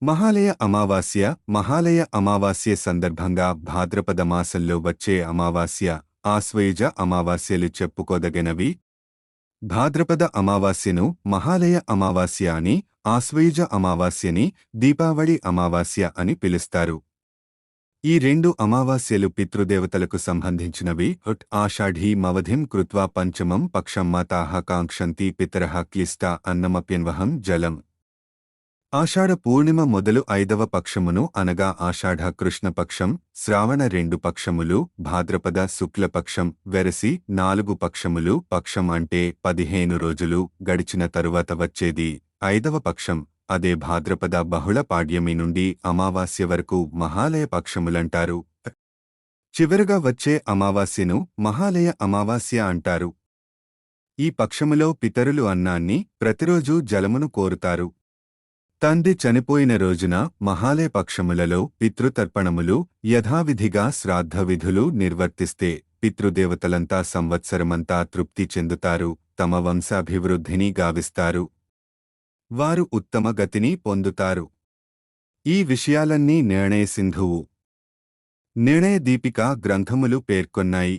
మహాలయ అమావాస్య సందర్భంగా భాద్రపద మాసంలో వచ్చే అమావాస్య, ఆశ్వయుజ అమావాస్యలు చెప్పుకోదగినవి. భాద్రపద అమావాస్యను మహాలయ అమావాస్య అని, ఆశ్వయుజ అమావాస్యని దీపావళి అమావాస్య అని పిలుస్తారు. ఈ రెండు అమావాస్యలు పితృదేవతలకు సంబంధించినవి. ఆషాఢీ మవధిం కృత్వా పంచమం పక్షం మాతాః కాంక్షంతి పితరః క్లిష్ట అన్నమప్యన్వహం జలం. ఆషాఢ పూర్ణిమ మొదలు 5వ పక్షమును అనగా ఆషాఢ కృష్ణపక్షం, శ్రావణ 2 పక్షములు, భాద్రపద శుక్లపక్షం వెరసి 4 పక్షములు. పక్షం అంటే 15 రోజులు గడిచిన తరువాత వచ్చేది 5వ పక్షం. అదే భాద్రపద బహుళ పాడ్యమి నుండి అమావాస్య వరకు మహాలయ పక్షములంటారు. చివరగా వచ్చే అమావాస్యను మహాలయ అమావాస్య అంటారు. ఈ పక్షములో పితరులు అన్నాన్ని, ప్రతిరోజూ జలమును కోరుతారు. తండ్రి చనిపోయిన రోజున మహాలయ పక్షములలో పితృతర్పణములు, యథావిధిగా శ్రాద్ధ విధులు నిర్వర్తిస్తే పితృదేవతలంతా సంవత్సరమంతా తృప్తి చెందుతారు, తమ వంశాభివృద్ధిని గావిస్తారు. వారు ఉత్తమ గతిని పొందుతారు. ఈ విషయాలన్నీ నిర్ణయ సింధువు, నిర్ణయ దీపిక గ్రంథములు పేర్కొన్నాయి.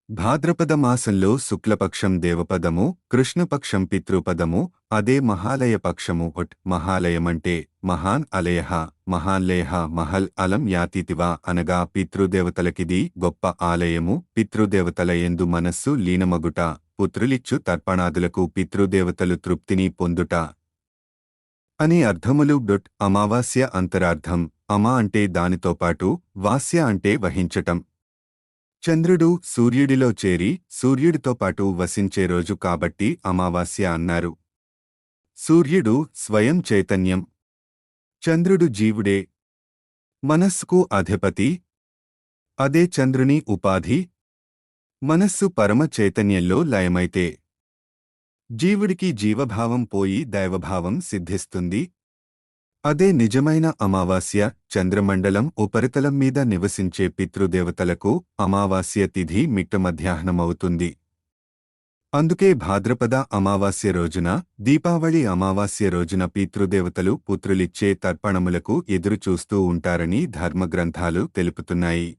భాద్రపద మాసంలో శుక్లపక్షం దేవపదము, కృష్ణపక్షం పితృపదము, అదే మహాలయ పక్షము. మహాలయమంటే మహాన్ అలయః, మహాన్లయః మహల్ అలం యాతితివా అనగా పితృదేవతలకిది గొప్ప ఆలయము. పితృదేవతల యందు మనస్సు లీనమగుట, పుత్రులిచ్చు తర్పణాదులకు పితృదేవతలు తృప్తిని పొందుట అని అర్థములు. అమావాస్య అంతరార్థం. అమ అంటే దానితోపాటు, వాస్య అంటే వహించటం. చంద్రుడు సూర్యుడిలో చేరి సూర్యుడితో పాటు వసించే రోజు కాబట్టి అమావాస్య అన్నారు. సూర్యుడు స్వయం చైతన్యం, చంద్రుడు జీవుడే, మనస్సుకు అధిపతి. అదే చంద్రుని ఉపాధి. మనస్సు పరమ చైతన్యంలో లయమైతే జీవుడికి జీవభావం పోయి దైవభావం సిద్ధిస్తుంది. అదే నిజమైన అమావాస్య. చంద్రమండలం ఉపరితలం మీద నివసించే పితృదేవతలకు అమావాస్య తిథి మిట్ట మధ్యాహ్నమవుతుంది. అందుకే భాద్రపద అమావాస్య రోజున, దీపావళి అమావాస్య రోజున పితృదేవతలు పుత్రులిచ్చే తర్పణములకు ఎదురుచూస్తూ ఉంటారని ధర్మగ్రంథాలు తెలుపుతున్నాయి.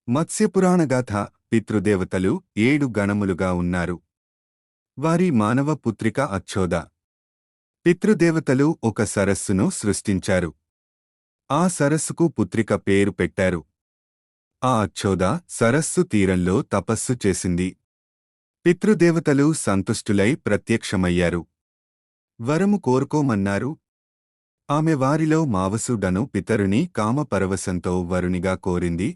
మత్స్యపురాణగాథ. పితృదేవతలు 7 గణములుగా ఉన్నారు. వారి మానవ పుత్రిక అచ్చోద. పితృదేవతలు ఒక సరస్సును సృష్టించారు. ఆ సరస్సుకు పుత్రిక పేరు పెట్టారు. ఆ అచ్చోద సరస్సు తీరంలో తపస్సు చేసింది. పితృదేవతలు సంతుష్టులై ప్రత్యక్షమయ్యారు. వరము కోరుకోమన్నారు. ఆమె వారిలో మావసుడను పితరుని కామపరవశంతో వరునిగా కోరింది.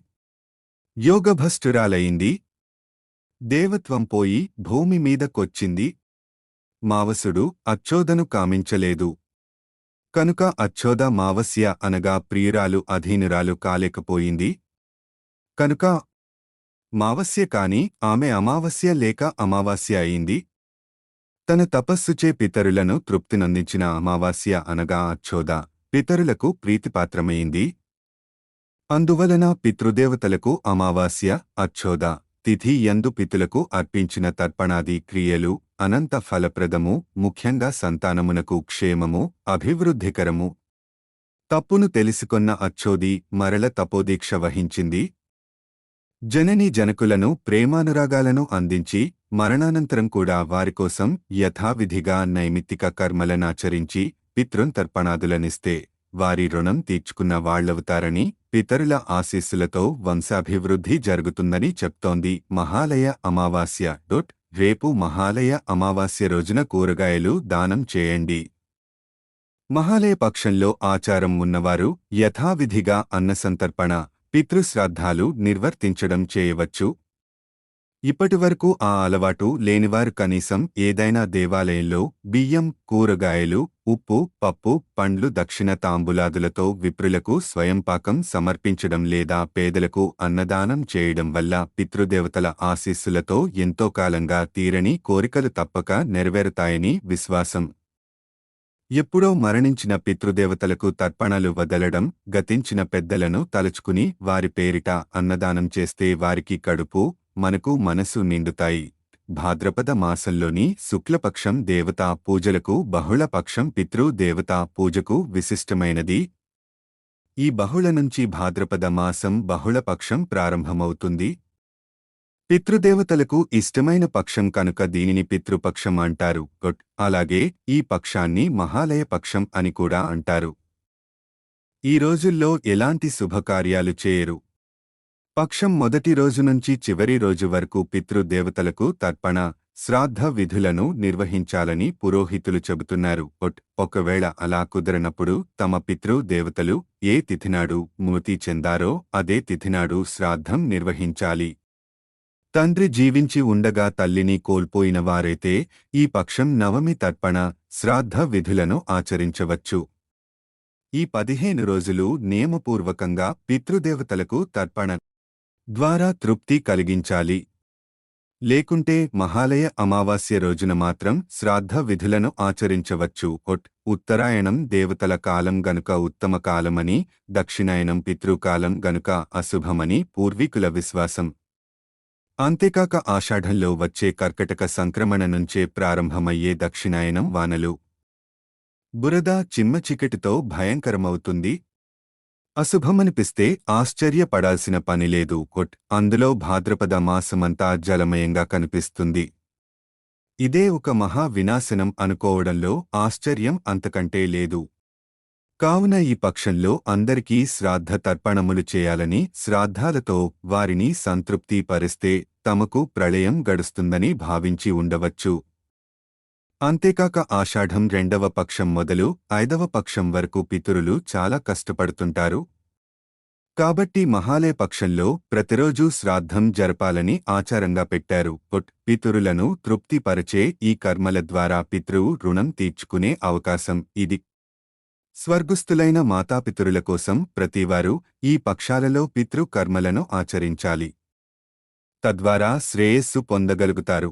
యోగభ్రష్టురాలయింది. దేవత్వం పోయి భూమి మీదకొచ్చింది. మావసుడు అచ్చోదను కామించలేదు. కనుక అచ్చోద మావస్య అనగా ప్రియురాలు అధీనురాలు కాలేకపోయింది. కనుక మావస్య కాని ఆమె అమావాస్య లేక అమావాస్య అయింది. తన తపస్సుచే పితరులను తృప్తినందించిన అమావాస్య అనగా అచ్చోద పితరులకు ప్రీతిపాత్రమైంది. అందువలన పితృదేవతలకు అమావాస్య, అచ్చోద తిథి యందు పితులకు అర్పించిన తర్పణాది క్రియలు అనంత ఫలప్రదము, ముఖ్యంగా సంతానమునకు క్షేమము, అభివృద్ధికరము. తప్పును తెలుసుకొన్న అచ్చోది మరల తపోదీక్ష వహించింది. జననీ జనకులను ప్రేమానురాగాలను అందించి, మరణానంతరం కూడా వారికోసం యథావిధిగా నైమిత్తిక కర్మలనాచరించి పితృంతర్పణాదులనిస్తే వారి రుణం తీర్చుకున్న వాళ్లవుతారని, పితరుల ఆశీస్సులతో వంశాభివృద్ధి జరుగుతుందని చెప్తోంది మహాలయ అమావాస్య. రేపు మహాలయ అమావాస్య రోజున కూరగాయలు దానం చేయండి. మహాలయ పక్షంలో ఆచారం ఉన్నవారు యథావిధిగా అన్నసంతర్పణ, పితృశ్రాద్ధాలు నిర్వర్తించడం చేయవచ్చు. ఇప్పటివరకు ఆ అలవాటు లేనివారు కనీసం ఏదైనా దేవాలయంలో బియ్యం, కూరగాయలు, ఉప్పు, పప్పు, పండ్లు దక్షిణ తాంబూలాదులతో విప్రులకు స్వయంపాకం సమర్పించడం లేదా పేదలకు అన్నదానం చేయడం వల్ల పితృదేవతల ఆశీస్సులతో ఎంతో కాలంగా తీరని కోరికలు తప్పక నెరవేరుతాయని విశ్వాసం. ఎప్పుడో మరణించిన పితృదేవతలకు తర్పణలు వదలడం, గతించిన పెద్దలను తలుచుకుని వారి పేరిట అన్నదానం చేస్తే వారికి కడుపు, మనకు మనసు నిండుతాయి. భాద్రపద మాసంలోని శుక్లపక్షం దేవతా పూజలకు బహుళపక్షం పితృ దేవతా పూజకు విశిష్టమైనది. ఈ బహుళ నుంచి భాద్రపద మాసం బహుళపక్షం ప్రారంభమవుతుంది. పితృదేవతలకు ఇష్టమైన పక్షం కనుక దీనిని పితృపక్షం అంటారు. అలాగే ఈ పక్షాన్ని మహాలయ పక్షం అని కూడా అంటారు. ఈ రోజుల్లో ఎలాంటి శుభకార్యాలు చేయరు. పక్షం మొదటి రోజు నుంచి చివరి రోజు వరకు పితృదేవతలకు తర్పణ, శ్రాద్ధ విధులను నిర్వహించాలని పురోహితులు చెబుతున్నారు. ఒకవేళ అలా కుదరనప్పుడు తమ పితృదేవతలు ఏ తిథినాడు మృతి చెందారో అదే తిథినాడు శ్రాద్ధం నిర్వహించాలి. తండ్రి జీవించి ఉండగా తల్లిని కోల్పోయిన వారైతే ఈ పక్షం నవమి తర్పణ, శ్రాద్ధ విధులను ఆచరించవచ్చు. ఈ 15 రోజులు నియమపూర్వకంగా పితృదేవతలకు తర్పణ ద్వారా తృప్తి కలిగించాలి. లేకుంటే మహాలయ అమావాస్య రోజున మాత్రం శ్రాద్ధ విధులను ఆచరించవచ్చు. ఉత్తరాయణం దేవతల కాలం గనుక ఉత్తమ కాలమని, దక్షిణాయనం పితృకాలం గనుక అశుభమని పూర్వీకుల విశ్వాసం. అంతేకాక ఆషాఢంలో వచ్చే కర్కటక సంక్రమణ నుంచే ప్రారంభమయ్యే దక్షిణాయనం వానలు, బురద, చిమ్మచీకటితో భయంకరమవుతుంది. అశుభమనిపిస్తే ఆశ్చర్యపడాల్సిన పనిలేదు. అందులో భాద్రపద మాసమంతా జలమయంగా కనిపిస్తుంది. ఇదే ఒక మహా వినాశనం అనుకోవడంలో ఆశ్చర్యం అంతకంటే లేదు. కావున ఈ పక్షంలో అందరికీ శ్రాద్ధ తర్పణములు చేయాలని, శ్రాద్ధాలతో వారిని సంతృప్తి పరిస్తే తమకు ప్రళయం గడుస్తుందని భావించి ఉండవచ్చు. అంతేకాక ఆషాఢం 2వ పక్షం మొదలు 5వ పక్షం వరకు పితరులు చాలా కష్టపడుతుంటారు. కాబట్టి మహాలయ పక్షంలో ప్రతిరోజూ శ్రాద్ధం జరపాలని ఆచారంగా పెట్టారు. పితరులను తృప్తిపరచే ఈ కర్మల ద్వారా పితృవు రుణం తీర్చుకునే అవకాశం ఇది. స్వర్గస్థులైన మాతాపితరుల కోసం ప్రతివారు ఈ పక్షాలలో పితృకర్మలను ఆచరించాలి. తద్వారా శ్రేయస్సు పొందగలుగుతారు.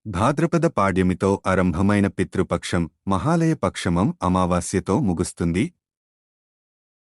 భాద్రపద పాడ్యమితో ఆరంభమైన పితృపక్షం మహాలయ పక్షమం అమావాస్యతో ముగుస్తుంది.